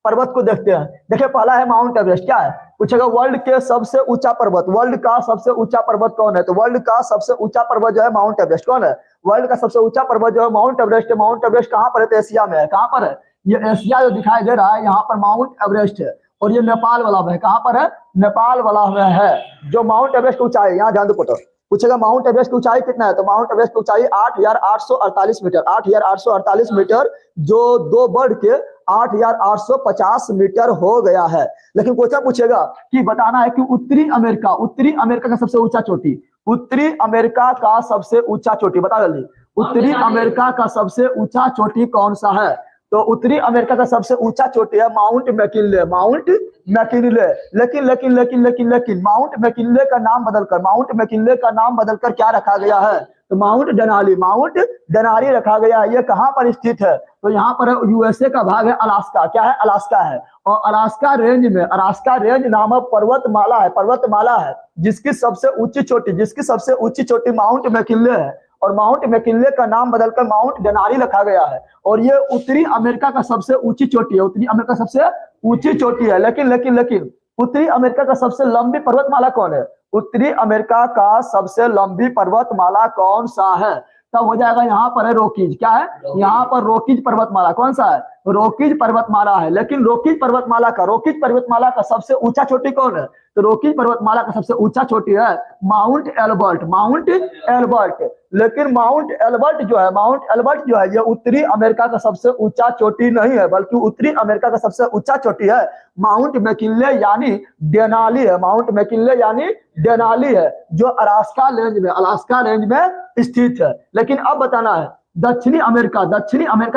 पर्वत को देखते हैं। देखिए पहला है माउंट एवरेस्ट। क्या है पूछेगा, वर्ल्ड के सबसे ऊंचा पर्वत, वर्ल्ड का सबसे ऊंचा पर्वत कौन है? तो वर्ल्ड का सबसे ऊंचा पर्वत जो है माउंट एवरेस्ट। कौन है वर्ल्ड का सबसे ऊंचा पर्वत? जो है माउंट एवरेस्ट है। माउंट एवरेस्ट कहाँ पर है? तो एशिया में है। कहाँ पर है? ये एशिया जो दिखाई दे रहा है यहाँ पर माउंट एवरेस्ट है, और ये नेपाल वाला में है। कहाँ पर है? नेपाल वाला में है जो माउंट एवरेस्ट की ऊंचाई। यहाँ ध्यान दो पुत्र, पूछेगा माउंट एवरेस्ट की ऊंचाई कितना है? तो माउंट एवरेस्ट की ऊंचाई 8,848 मीटर, 8,848 मीटर, जो 2 बढ़ के 8,850 मीटर हो गया है। लेकिन क्वेश्चन पूछेगा कि बताना है कि उत्तरी अमेरिका का सबसे ऊंचा चोटी, उत्तरी अमेरिका का सबसे ऊंचा चोटी बता जल्दी, उत्तरी अमेरिका का सबसे ऊंचा चोटी कौन सा है? तो उत्तरी अमेरिका का सबसे ऊंचा चोटी है माउंट मैकिनले, माउंट मैकिनले। लेकिन लेकिन लेकिन लेकिन लेकिन माउंट मैकिनले का नाम बदलकर, माउंट मैकिनले का नाम बदलकर क्या रखा गया है? तो माउंट डेनाली, माउंट डेनाली रखा गया है। ये कहाँ पर स्थित है? तो यहाँ पर यूएसए का भाग है अलास्का। क्या है? अलास्का है। और अलास्का रेंज में, अलास्का रेंज नामक पर्वतमाला है, पर्वतमाला है जिसकी सबसे ऊंची चोटी माउंट मैकिनले है। और माउंट मैकिनले का नाम बदलकर माउंट डेनाली रखा गया है। और ये उत्तरी अमेरिका का सबसे ऊंची चोटी है, उत्तरी अमेरिका सबसे ऊंची चोटी है। लेकिन लेकिन लेकिन उत्तरी अमेरिका का सबसे लंबी पर्वतमाला कौन है? उत्तरी अमेरिका का सबसे लंबी पर्वतमाला कौन सा है? तब हो जाएगा यहाँ पर है रोकीज। क्या है? यहाँ पर रोकीज पर्वतमाला। कौन सा है? रोकीज पर्वतमाला है। लेकिन रोकीज पर्वतमाला का सबसे ऊंचा चोटी कौन है? तो रोकीज पर्वतमाला का सबसे ऊंचा चोटी है माउंट एल्बर्ट, माउंट एल्बर्ट। लेकिन माउंट एल्बर्ट जो है ये उत्तरी अमेरिका का सबसे ऊंचा चोटी नहीं है, बल्कि उत्तरी अमेरिका का सबसे ऊंचा चोटी है माउंट मैकिनले यानी डेनाली है। माउंट मैकिनले यानी डेनाली है जो अलास्का रेंज में स्थित है। लेकिन अब बताना है दक्षिणी अमेरिका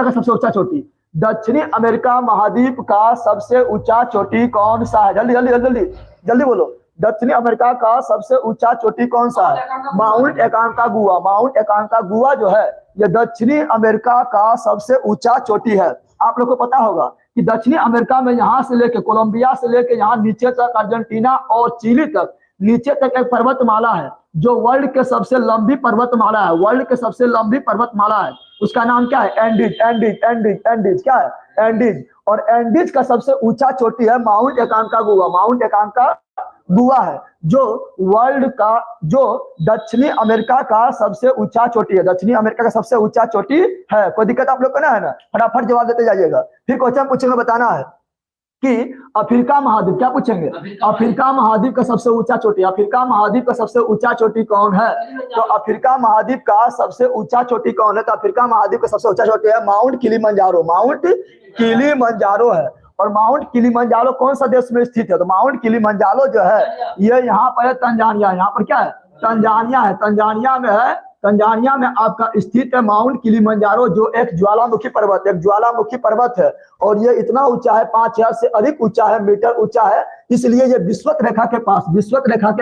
का सबसे ऊंचा चोटी, दक्षिणी अमेरिका महाद्वीप का सबसे ऊंचा चोटी कौन सा है? जल्दी जल्दी जल्दी जल्दी जल्दी बोलो। दक्षिणी अमेरिका का सबसे ऊंचा चोटी कौन सा है? माउंट एकांकागुआ। माउंट एकांकागुआ जो है ये दक्षिणी अमेरिका का सबसे ऊंचा चोटी है। आप लोग को पता होगा कि दक्षिणी अमेरिका में यहाँ से लेके कोलंबिया से लेके यहाँ नीचे तक अर्जेंटीना और चिली तक नीचे तक एक पर्वतमाला है जो वर्ल्ड के सबसे लंबी पर्वतमाला है, वर्ल्ड के सबसे लंबी पर्वतमाला है। उसका नाम क्या है? Andes, Andes, Andes, Andes. क्या है? एंडीज। और एंडीज का सबसे ऊंचा चोटी है माउंट एकांकागुआ, माउंट एकांकागुआ है जो वर्ल्ड का, जो दक्षिणी अमेरिका का सबसे ऊंचा चोटी है, दक्षिणी अमेरिका का सबसे ऊंचा चोटी है। कोई दिक्कत आप लोग को ना है ना? फटाफट जवाब देते जाइएगा। फिर क्वेश्चन पूछेंगे, बताना है कि अफ्रीका महाद्वीप, क्या पूछेंगे? अफ्रीका महाद्वीप का सबसे ऊंचा चोटी, अफ्रीका महाद्वीप का सबसे ऊंचा चोटी कौन है? तो अफ्रीका महाद्वीप का सबसे ऊंचा चोटी कौन है? तो अफ्रीका महाद्वीप का सबसे ऊंचा चोटी है माउंट किलिमंजारो, माउंट किलिमंजारो है। और माउंट किलिमंजारो कौन सा देश में स्थित है? तो माउंट किलिमंजारो जो है ये यहाँ पर है तंजानिया। यहाँ पर क्या है? तंजानिया है, तंजानिया में है। तंजानिया में आपका स्थित है माउंट किलिमंजारो जो एक ज्वालामुखी पर्वत है। और ये इतना ऊंचा है, 5,000 से अधिक ऊंचा है, मीटर ऊंचा है। इसलिए ये विषुवत रेखा के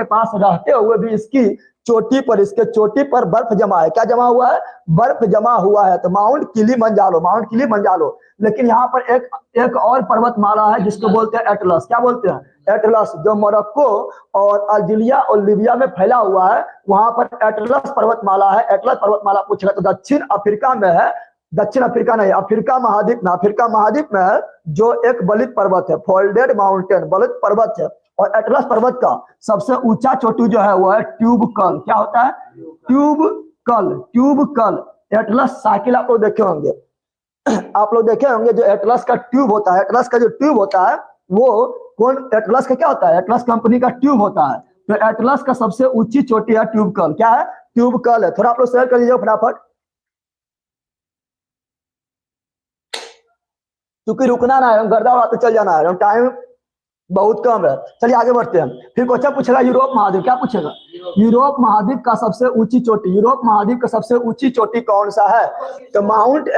पास रहते हुए भी इसकी चोटी पर, इसके चोटी पर बर्फ जमा है। क्या जमा हुआ है? बर्फ जमा हुआ है। तो माउंट किलिमंजारो। लेकिन यहाँ पर एक और पर्वतमाला है जिसको बोलते हैं एटलस। क्या बोलते हैं? एटलस, जो मोरक्को और अल्जीरिया और लीबिया में फैला हुआ है, वहां पर एटलस पर्वतमाला है। एटलस पर्वतमाला पूछेगा तो दक्षिण अफ्रीका में है, दक्षिण अफ्रीका नहीं, अफ्रीका महाद्वीप में है जो एक बलित पर्वत है, फोल्डेड माउंटेन, बलित पर्वत है। और एटलस पर्वत का सबसे ऊंचा चोटी जो है वो है ट्यूबकल। क्या होता है? ट्यूबकल। एटलस साइकिल आप लोग देखे होंगे, जो एटलस का ट्यूब होता है, एटलस का जो ट्यूब होता है वो कौन? एटलस का क्या होता है? एटलस कंपनी का ट्यूब होता है। तो एटलस का सबसे ऊंची चोटी है ट्यूबकल। क्या है? ट्यूबकल है। थोड़ा आप लोग शेयर कर लीजिए फटाफट, क्योंकि रुकना ना है, गर्दा उड़ाते चल जाना है, टाइम बहुत कम है। चलिए आगे बढ़ते हैं। फिर क्वेश्चन पूछेगा यूरोप महाद्वीप। क्या पूछेगा? यूरोप महाद्वीप का सबसे ऊंची चोटी, यूरोप महाद्वीप का सबसे ऊंची चोटी कौन सा है? तो माउंट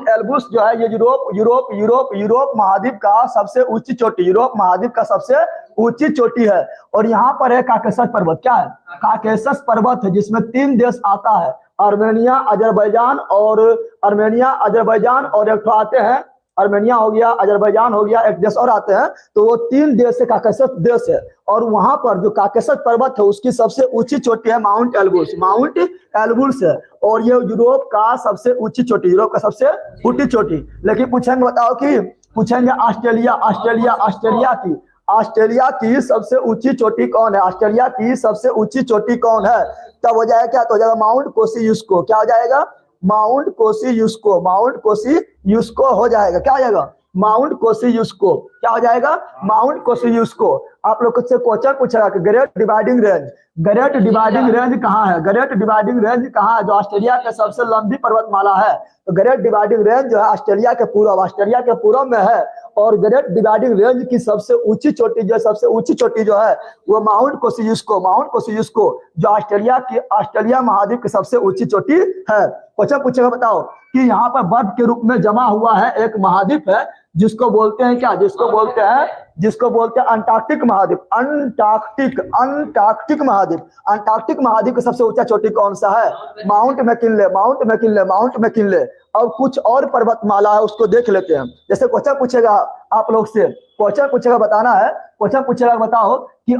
एल्ब्रूस जो है ये यूरोप महाद्वीप का सबसे ऊंची चोटी, यूरोप महाद्वीप का सबसे ऊंची चोटी है। और यहाँ पर है काकेशस पर्वत। क्या है? काकेशस पर्वत है जिसमें 3 देश आता है, आर्मेनिया, अजरबैजान और एक तो आते हैं आर्मेनिया हो गया, अजरबैजान हो गया, एक देश और आते हैं, तो वो 3 देश है, काकेशस देश है। और वहां पर जो काकेशस पर्वत है उसकी सबसे ऊंची चोटी है माउंट एल्ब्रूस, माउंट एल्ब्रूस है। और ये यूरोप का सबसे ऊंची चोटी, यूरोप का सबसे ऊंची चोटी। लेकिन पूछेंगे, बताओ कि पूछेंगे ऑस्ट्रेलिया, ऑस्ट्रेलिया, ऑस्ट्रेलिया की सबसे ऊंची चोटी कौन है? ऑस्ट्रेलिया की सबसे ऊंची चोटी कौन है? तब हो जाएगा क्या? तो हो जाएगा माउंट कोसियुस्को। क्या हो जाएगा? माउंट कोसियुस्को, माउंट कोसियुस्को हो जाएगा। क्या हो जाएगा? माउंट कोसियुस्को। क्या हो जाएगा? माउंट कोसियुस्को। आप लोग से क्वेश्चन पूछेगा कि great dividing range, great dividing range कहाँ है? ग्रेट डिवाइडिंग रेंज कहाँ है? जो ऑस्ट्रेलिया के सबसे लंबी पर्वतमाला है। तो ग्रेट डिवाइडिंग रेंज जो है ऑस्ट्रेलिया के पूर्व, ऑस्ट्रेलिया के पूर्व में है। और ग्रेट डिवाइडिंग रेंज की सबसे ऊंची चोटी जो, सबसे ऊंची चोटी जो है वो माउंट कोसियुस्को, माउंट कोसियुस्को जो ऑस्ट्रेलिया महाद्वीप की सबसे ऊंची चोटी है। क्वेश्चन पूछेगा, बताओ कि यहाँ पर बर्फ के रूप में जमा हुआ है एक महाद्वीप है जिसको बोलते हैं क्या? जिसको बोलते हैं अंटार्कटिक महाद्वीप, अंटार्कटिक महाद्वीप। अंटार्कटिक महाद्वीप का सबसे ऊंचा चोटी कौन सा है? Mount McKinley, mount McKinley, mount McKinley. अब कुछ और पर्वतमाला है उसको देख लेते हैं। जैसे क्वेश्चन पूछेगा आप लोग से, क्वेश्चन पूछेगा बताना है, क्वेश्चन पूछेगा बताओ कि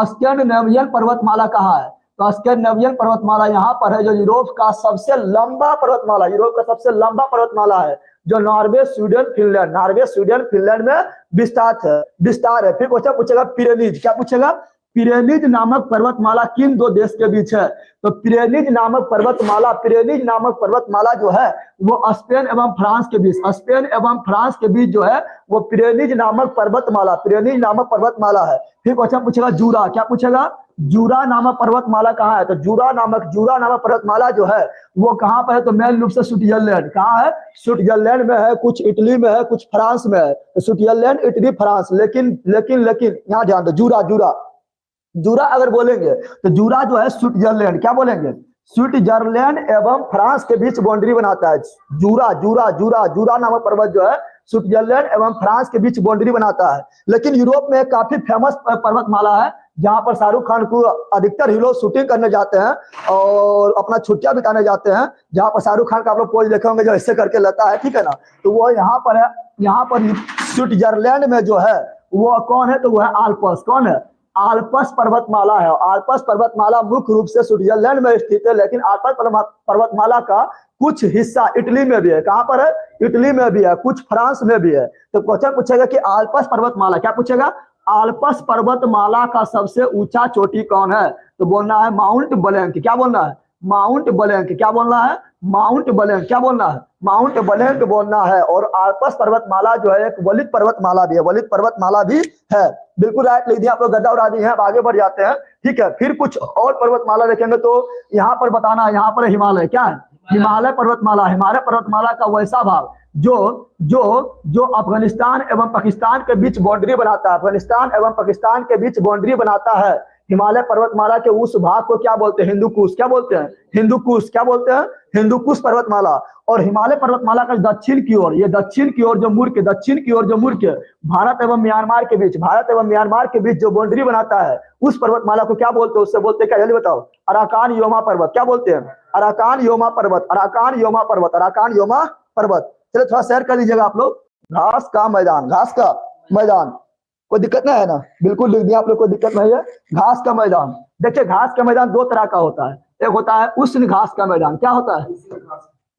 स्कैंडिनेवियन पर्वतमाला कहाँ है? तो स्कैंडिनेवियन पर्वतमाला यहाँ पर है, जो यूरोप का सबसे लंबा पर्वतमाला, यूरोप का सबसे लंबा पर्वतमाला है, जो Norway, Sweden, Finland, Norway, Sweden, Finland में विस्तार है। फिर क्वेश्चन पूछेगा पिरेनीज। क्या पूछेगा? पिरेनीज नामक पर्वतमाला किन 2 देश के बीच है? तो पिरेनीज नामक पर्वतमाला जो है वो स्पेन एवं फ्रांस के बीच, स्पेन एवं फ्रांस के बीच जो है वो पिरेनीज नामक पर्वतमाला है। फिर क्वेश्चन पूछेगा जूरा। क्या पूछेगा? जूरा नामक पर्वतमाला कहाँ है? तो जूरा नामक पर्वतमाला जो है वो कहाँ पर है? तो मेन रूप से स्विट्जरलैंड। कहाँ है? स्विट्जरलैंड में है, कुछ इटली में है, कुछ फ्रांस में है। तो स्विट्जरलैंड, इटली, फ्रांस। लेकिन यहाँ ध्यान दो, जूरा अगर बोलेंगे तो जूरा जो है स्विट्जरलैंड, क्या बोलेंगे? स्विट्जरलैंड एवं फ्रांस के बीच बाउंड्री बनाता है। जूरा नामक पर्वत जो है स्विट्जरलैंड एवं फ्रांस के बीच बाउंड्री बनाता है। लेकिन यूरोप में काफी फेमस पर्वतमाला है जहां पर शाहरुख खान को अधिकतर हीरो शूटिंग करने जाते हैं और अपना छुट्टियां बिताने जाते हैं, जहां पर शाहरुख खान का आप लोग पोज देखे होंगे जो ऐसे करके लेता है, ठीक है ना? तो वो यहाँ पर है, यहाँ पर स्विट्जरलैंड में जो है वो कौन है? तो वो है आल्प्स। कौन है? आल्प्स पर्वतमाला है। आल्प्स पर्वतमाला मुख्य रूप से स्विट्जरलैंड में स्थित है, लेकिन आल्प्स पर्वतमाला का कुछ हिस्सा इटली में भी है। कहां पर है? इटली में भी है, कुछ फ्रांस में भी है। तो क्वेश्चन पूछेगा कि आल्प्स पर्वतमाला, क्या पूछेगा? आल्प्स पर्वतमाला का सबसे ऊंचा चोटी कौन है? तो बोलना है माउंट ब्लैंक। क्या बोलना है? Mount blank. क्या बोलना है? Mount blank. क्या बोलना है? माउंट ब्लैंक बोलना है। और आल्प्स पर्वतमाला जो है एक वलित पर्वतमाला भी है, वलित पर्वतमाला भी है। बिल्कुल राइट लिख दिया आप लोग, गड्ढा उड़ा दिए हैं। अब आगे बढ़ जाते हैं, ठीक है। फिर कुछ और पर्वतमाला देखेंगे तो यहाँ पर बताना है, यहाँ पर हिमालय। क्या है? हिमालय पर्वतमाला। हिमालय पर्वतमाला का वैसा भाग जो अफगानिस्तान एवं पाकिस्तान के बीच बाउंड्री बनाता है, अफगानिस्तान एवं पाकिस्तान के बीच बाउंड्री बनाता है। हिमालय पर्वतमाला के उस भाग को क्या बोलते हैं? हिंदुकुश। क्या बोलते हैं? हिंदुकुश। क्या बोलते हैं? हिंदुकुश पर्वतमाला। और हिमालय पर्वतमाला का दक्षिण की ओर, ये दक्षिण की ओर जो मुड़ के भारत एवं म्यांमार के बीच जो बाउंड्री बनाता है उस पर्वतमाला को क्या बोलते हैं? उससे बोलते हैं क्या? जल्दी बताओ। अराकान योमा पर्वत। क्या बोलते हैं? अराकान योमा पर्वत, अराकान योमा पर्वत, अराकान योमा पर्वत। चलो थोड़ा शेयर कर दीजिएगा आप लोग। घास का मैदान, कोई दिक्कत नहीं है ना? बिल्कुल लिख दिया आप लोग, कोई दिक्कत नहीं है। घास का मैदान, देखिए घास का मैदान 2 तरह का होता है। एक होता है उष्ण घास का मैदान। क्या होता है?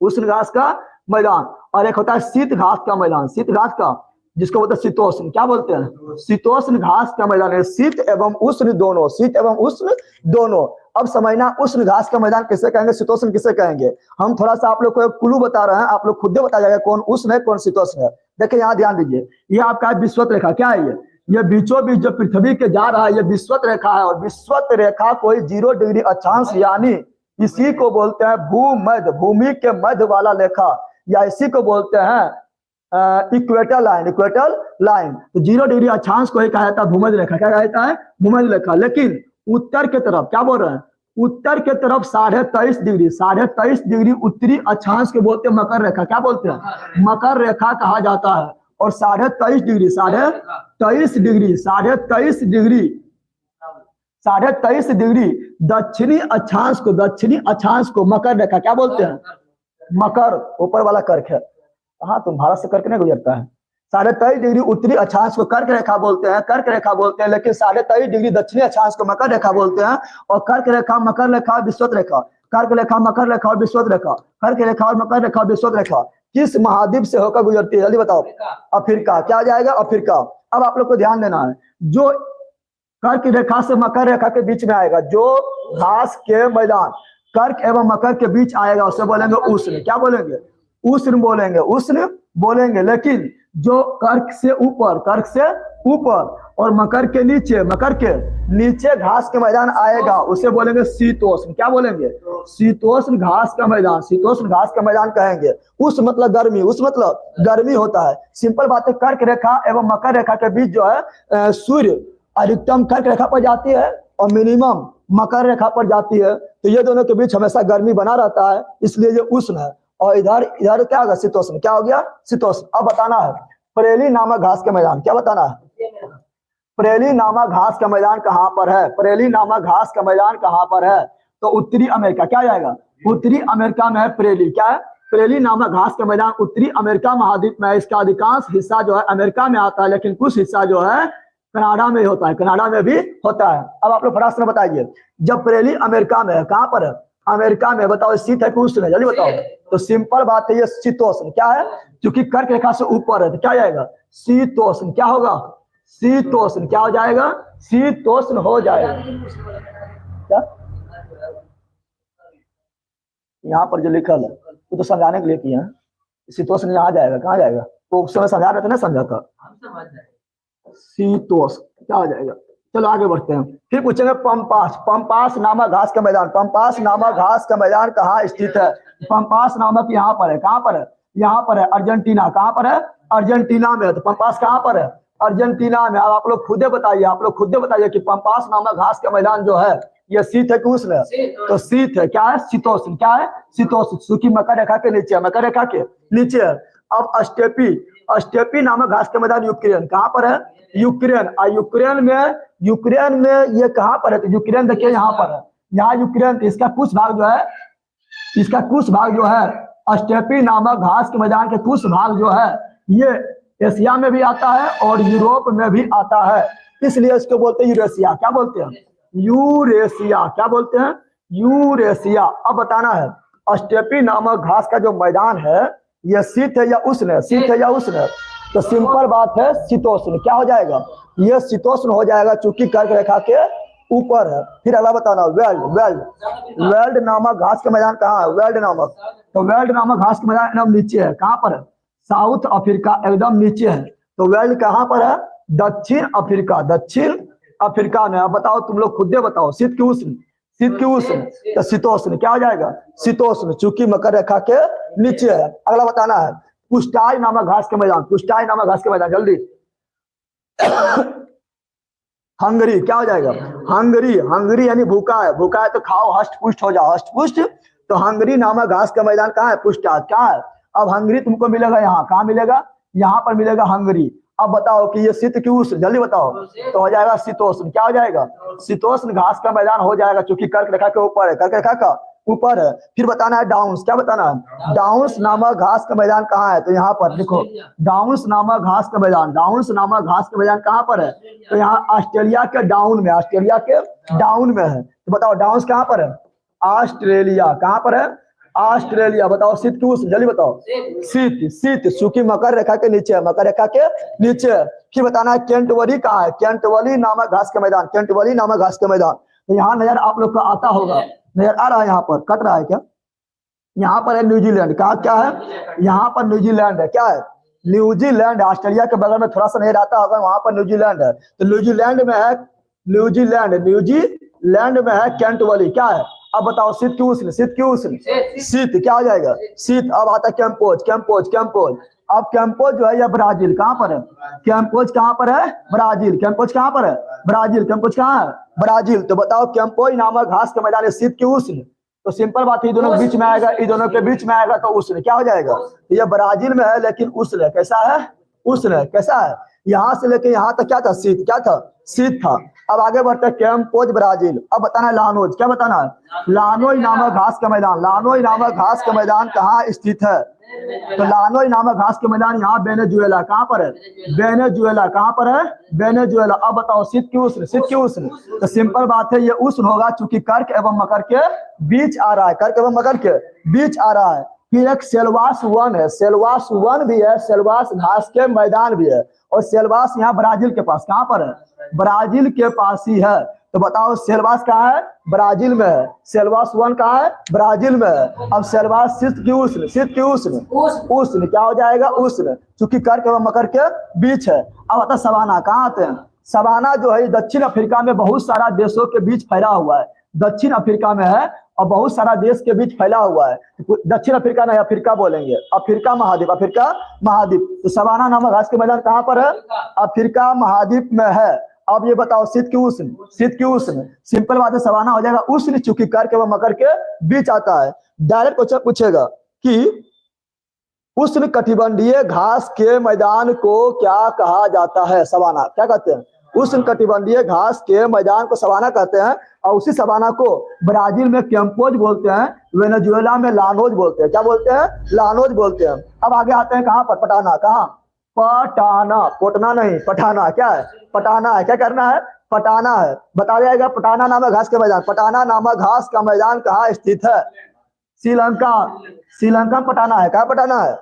उष्ण घास का मैदान। और एक होता है शीत घास का मैदान, शीत घास का, जिसको बोलते हैं शीतोष्ण। क्या बोलते हैं? शीतोष्ण घास का मैदान है। शीत एवं उष्ण दोनों। अब समझना उष्ण घास का मैदान किसे कहेंगे, शीतोष्ण किसे कहेंगे। हम थोड़ा सा आप लोग को क्लू बता रहे हैं, आप लोग खुद बता जाएगा कौन उष्ण है कौन शीतोष्ण है। देखिए यहाँ ध्यान दीजिए, ये आपका विषुवत रेखा। क्या है ये बीचों बीच जो पृथ्वी के जा रहा है ये विषुवत रेखा है। और विषुवत रेखा कोई 0 डिग्री अक्षांश यानी इसी को बोलते हैं भूमध्य, भूमि के मध्य वाला रेखा, या इसी को बोलते हैं इक्वेटर लाइन। तो 0 डिग्री अक्षांश को ही कहा जाता है भूमध्य रेखा। क्या कहा जाता है? भूमध्य रेखा। लेकिन उत्तर के तरफ क्या बोल रहे हैं? उत्तर के तरफ 23.5 डिग्री उत्तरी अक्षांश को बोलते हैं मकर रेखा। क्या बोलते हैं? मकर रेखा कहा जाता है। और 23.5 डिग्री दक्षिणी अक्षांश को मकर रेखा क्या बोलते हैं? मकर, ऊपर वाला कर्क है। हाँ, तुम भारत से कर्क नहीं गुजरता है। 23.5 डिग्री उत्तरी अक्षांश को कर्क रेखा बोलते हैं, कर्क रेखा बोलते हैं, लेकिन 23.5 डिग्री दक्षिणी अक्षांश को मकर रेखा बोलते हैं। और कर्क रेखा, मकर रेखा, विषुवत रेखा, कर्क रेखा, मकर रेखा और विषुवत रेखा, कर्क रेखा और मकर रेखा और विषुवत रेखा किस महाद्वीप से होकर गुजरती है? जल्दी बताओ। अफ्रीका। क्या आ जाएगा? अफ्रीका। अब आप लोग को ध्यान देना है, जो कर्क रेखा से मकर रेखा के बीच में आएगा, जो घास के मैदान कर्क एवं मकर के बीच आएगा, उसे बोलेंगे उष्ण। क्या बोलेंगे? उष्ण बोलेंगे, उष्ण बोलेंगे। लेकिन जो कर्क से ऊपर, कर्क से ऊपर और मकर के नीचे घास के मैदान आएगा, उसे बोलेंगे शीतोष्ण। क्या बोलेंगे? शीतोष्ण घास का मैदान, शीतोष्ण घास का मैदान कहेंगे। उस मतलब गर्मी, उस मतलब गर्मी होता है। सिंपल बात है। कर्क रेखा एवं मकर रेखा के बीच जो है सूर्य अधिकतम कर्क रेखा पर जाती है और मिनिमम मकर रेखा पर जाती है, तो ये दोनों के बीच हमेशा गर्मी बना रहता है, इसलिए ये उष्ण है। और इधर क्या होगा? शीतोष्ण। क्या हो गया? शीतोष्ण। अब बताना है परेली नामक घास का मैदान। क्या बताना है? परेली नामक घास का मैदान कहाँ पर है? परेली नामक घास का मैदान कहाँ पर है? तो उत्तरी अमेरिका। क्या जाएगा? उत्तरी अमेरिका में है परेली। क्या है? परेली नामक घास का मैदान उत्तरी अमेरिका महाद्वीप में है। इसका अधिकांश हिस्सा जो है अमेरिका में आता है, लेकिन कुछ हिस्सा जो है कनाडा में होता है, कनाडा में भी होता है। अब आप लोग फटाफट बताइए, जब परेली अमेरिका में है, कहाँ पर है? अमेरिका में। बताओ शीत है कि उष्ण है? जल्दी बताओ। तो सिंपल बात है, ये शीतोष्ण। क्या है? क्योंकि कर्क रेखा से ऊपर है, तो क्या जाएगा? शीतोष्ण। क्या होगा? शीतोष्ण। क्या हो जाएगा? शीतोष्ण हो जाएगा। क्या यहाँ पर जो लिखल है वो तो समझाने के लिए किया है। शीतोष्ण यहाँ जाएगा, कहाँ जाएगा? वो उस समय समझा रहे थे ना, समझा था। शीतोष्ण क्या हो जाएगा? चलो आगे बढ़ते हैं। फिर पूछेंगे पंपास। पंपास नामक घास का मैदान, पंपास नामक घास का मैदान कहाँ स्थित है? पंपास नामक यहाँ पर है। कहाँ पर है? यहाँ पर है, अर्जेंटीना। कहाँ पर है? अर्जेंटीना में। तो पंपास कहाँ पर है? अर्जेंटीना में। अब आप लोग खुदे बताइए, आप लोग खुदे बताइए कि पंपास नामक घास का मैदान जो है ये शीत है कि उष्ण है? तो शीत है। क्या है? शीतोष्ण। क्या है? शीतोष्ण। क्योंकि मकर रेखा के नीचे है, मकर रेखा के नीचे है। अब स्टेपी नामक घास का मैदान यूक्रेन। कहाँ पर है? यूक्रेन। यूक्रेन में ये कहाँ पर है? तो यूक्रेन देखिए यहाँ पर है, यहाँ यूक्रेन। इसका कुछ भाग जो है स्टेपी नामक घास के मैदान के कुछ भाग जो है ये एशिया में भी आता है और यूरोप में भी आता है, इसलिए इसको बोलते हैं यूरेशिया। क्या बोलते हैं? यूरेशिया। क्या बोलते हैं? यूरेशिया। अब बताना है स्टेपी नामक घास का जो मैदान है ये शीत है या उष्ण है? शीत है या उष्ण है? तो सिंपल बात है, शीतोष्ण। क्या हो जाएगा? ये शीतोष्ण हो जाएगा चूंकि कर्क रेखा के ऊपर है। फिर अगला बताना, वेल्ड नामक घास का मैदान कहाँ है? वेल्ड नामक। तो वेल्ड नामक घास का मैदान एकदम नीचे है। कहाँ पर है? साउथ अफ्रीका, एकदम नीचे है। तो वेल्ड कहाँ पर है? दक्षिण अफ्रीका, दक्षिण अफ्रीका में। अब बताओ, तुम लोग खुद बताओ, शीत की उष्ण? शीत की उष्ण। तो शीतोष्ण। क्या हो जाएगा? शीतोष्ण, चूंकि मकर रेखा के नीचे है। अगला बताना है पुष्टाई नामक घास के मैदान। पुष्टाई नामक घास के मैदान, जल्दी। हंगरी। क्या हो जाएगा? हंगरी यानी भूखा है, भूखा है तो खाओ, हष्ट पुष्ट हो जाओ, हष्ट पुष्ट। तो हंगरी नामक घास का मैदान कहाँ है? पुष्टा। क्या है? अब हंगरी तुमको मिलेगा यहाँ, कहाँ मिलेगा? यहाँ पर मिलेगा हंगरी। अब बताओ कि ये शीत की उष्ण? जल्दी बताओ। तो हो जाएगा शीतोष्ण। क्या हो जाएगा? शीतोष्ण घास का मैदान हो जाएगा क्योंकि कर्क रेखा के ऊपर है, कर्क रेखा का ऊपर है। फिर बताना है डाउन्स। क्या बताना है? डाउन्स नामक घास का मैदान कहाँ है? तो यहाँ पर देखो, डाउन्स नामक घास का मैदान, डाउन्स नामक घास का मैदान कहाँ पर है? तो यहाँ ऑस्ट्रेलिया के डाउन में, ऑस्ट्रेलिया के डाउन में है। तो बताओ डाउन्स कहाँ पर है? ऑस्ट्रेलिया। कहाँ पर है? ऑस्ट्रेलिया। बताओ शीत की उष्ण? जल्दी बताओ। शीत चूंकि मकर रेखा के नीचे है, मकर रेखा के नीचे है। फिर बताना है केंटवली कहाँ है? केंटवली नामक घास का मैदान, केंटवली नामक घास का मैदान। तो यहाँ नजर आप लोग को आता होगा, नजर आ रहा है? यहाँ पर कट रहा है क्या? यहाँ पर है न्यूजीलैंड। कहा क्या है? यहाँ पर न्यूजीलैंड है। क्या है? न्यूजीलैंड। ऑस्ट्रेलिया के बगल में थोड़ा सा नजर आता होगा, वहां पर न्यूजीलैंड है। तो न्यूजीलैंड में है न्यूजीलैंड में है केंटवली। क्या है? अब बताओ शीत की उष्ण? शीत की उष्ण। शीत। क्या हो जाएगा? शीत। अब आता है कैंपोज। अब कैंपोज जो है यह ब्राजील। कहाँ पर है? कैंपोज कहाँ पर है? ब्राजील। कैंपोज कहाँ पर है? ब्राजील। कैंपोज कहाँ है? ब्राजील। तो बताओ कैंपोज नामक घास के मैदान शीत की उष्ण। तो सिंपल बात है, दोनों के बीच में आएगा, इन दोनों के बीच में आएगा तो उष्ण। क्या हो जाएगा? ये ब्राजील में है लेकिन उष्ण है। कैसा है? उष्ण है। कैसा है? यहाँ से लेके यहाँ तक क्या था? शीत। क्या था? शीत था। अब आगे बढ़ते हैं कैंपोज ब्राजील। अब बताना है लानोज। क्या बताना है? लानोज नामक घास का मैदान। लानोज नामक घास का मैदान कहाँ स्थित है? तो लानोज नामक घास के मैदान यहाँ वेनेजुएला, कहाँ पर है? वेनेजुएला, कहाँ पर है? वेनेजुएला। अब बताओ शीत की उष्ण, शीत की उष्ण, तो सिंपल बात है, ये उष्ण होगा चूंकि कर्क एवं मकर के बीच आ रहा है, कर्क एवं मकर के बीच आ रहा है। फिर एक सेल्वास वन है, सेल्वास वन भी है, सेल्वास घास के मैदान भी है, और सेल्वास यहाँ ब्राजील के पास, कहाँ पर है? ब्राजील के पास ही है। तो बताओ सेल्वास कहाँ है? ब्राजील में है। सेल्वास वन कहाँ है? ब्राजील में है। अब सेल्वास शीत की उष्ण, शीत की उष्ण, उष्ण क्या हो जाएगा? उष्ण, चूंकि कर्क एवं मकर के बीच है। अब आता सवाना, कहाँ आते हैं? सवाना जो है दक्षिण अफ्रीका में बहुत सारा देशों के बीच फैला हुआ है, दक्षिण अफ्रीका में है और बहुत सारा देश के बीच फैला हुआ है। दक्षिण अफ्रीका नहीं, अफ्रीका बोलेंगे, अफ्रीका महाद्वीप, अफ्रीका महाद्वीप। तो सवाना नामक घास के मैदान कहाँ पर है? अफ्रीका महाद्वीप में है। अब ये बताओ शीत की उष्ण, शीत की उष्ण, सिंपल बात है, सवाना हो जाएगा उष्ण चूंकि कर्क एवं मकर के बीच आता है। डायरेक्ट क्वेश्चन पूछेगा कि उष्ण कटिबंधीय घास के मैदान को क्या कहा जाता है? सवाना, क्या कहते हैं? उष्ण कटिबंधीय घास के मैदान को सवाना कहते हैं, और उसी सवाना को ब्राजील में कैंपोज बोलते हैं, वेनेजुएला में लानोज बोलते हैं। क्या बोलते हैं? लानोज बोलते हैं। अब आगे आते हैं कहाँ पर? पटाना, कहाँ? पटाना, पोटना नहीं, पटाना। क्या है? पटाना है। क्या करना है? पटाना है। बता जाएगा पटाना नामक घास के मैदान, पटाना नामक घास का मैदान कहाँ स्थित है? श्रीलंका, श्रीलंका में पटाना है। कहाँ पटाना है?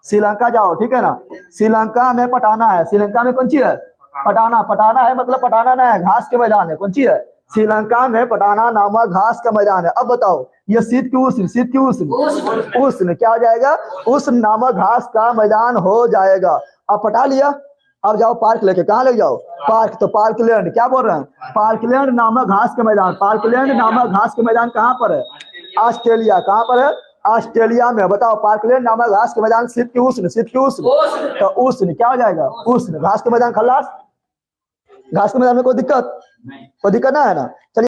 श्रीलंका जाओ, ठीक है ना, श्रीलंका में पटाना है। श्रीलंका में कौन सी है? पटाना। पटाना है मतलब पटाना नहीं है, घास के मैदान है। कौन सी है? श्रीलंका में पटाना नामक घास का मैदान है। अब बताओ ये शीत की उष्ण, शीत की उष्ण, उष्ण क्या हो जाएगा? उष्ण नामक घास का मैदान हो जाएगा। अब पटा लिया, अब जाओ पार्क लेके, कहाँ ले जाओ? पार्क। तो पार्कलैंड, क्या बोल रहे हैं? पार्कलैंड नामक घास के मैदान, पार्कलैंड नामक घास के मैदान कहाँ पर है? ऑस्ट्रेलिया। कहाँ पर है? ऑस्ट्रेलिया में। बताओ पार्कलैंड नामक घास के मैदान शीत की उष्ण, शीत की उष्ण, तो उष्ण क्या हो जाएगा? उष्ण। घास के मैदान खल्लास, घास के मैदान में कोई दिक्कत, कोई दिक्कत ना है ना। चलिए